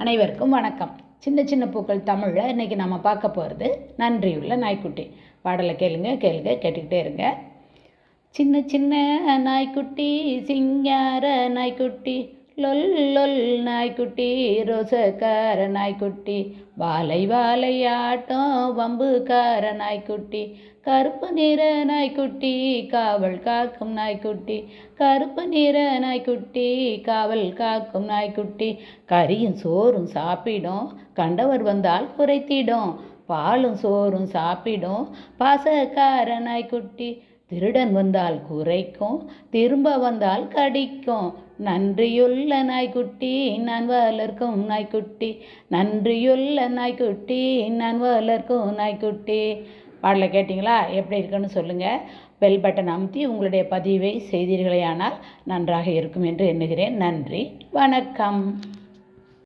அனைவருக்கும் வணக்கம். சின்ன சின்ன பூக்கள் தமிழில் இன்றைக்கி நம்ம பார்க்க போகிறது நன்றியுள்ள நாய்க்குட்டி. பாடலை கேட்டுக்கிட்டே இருங்க. சின்ன சின்ன நாய்க்குட்டி சிங்கார நாய்க்குட்டி, லொல் லொல் நாய்க்குட்டி ரோசக்கார நாய்க்குட்டி, வாலை வாலை ஆட்டம் வம்புக்கார நாய்க்குட்டி, கருப்பு நிற நாய்க்குட்டி காவல் காக்கும் நாய்க்குட்டி, கருப்பு நிற நாய்க்குட்டி காவல் காக்கும் நாய்க்குட்டி, கறியும் சோறும் சாப்பிடும் கண்டவர் வந்தால் குறைத்திடும், பாலும் சோறும் சாப்பிடும் பாசக்கார நாய்க்குட்டி, திருடன் வந்தால் குறைக்கும் திரும்ப வந்தால் கடிக்கும், நன்றியுள்ள நாய்க்குட்டி நான் வளர்க்கும் நாய்க்குட்டி, நன்றியுள்ள நாய்க்குட்டி நான் வளர்க்கும் நாய்க்குட்டி. பாடலை கேட்டிங்களா? எப்படி இருக்குன்னு சொல்லுங்கள். பெல் பட்டன் அமுத்தி உங்களுடைய பதிவை செய்தீர்களேயானால் நன்றாக இருக்கும் என்று எண்ணுகிறேன். நன்றி, வணக்கம்.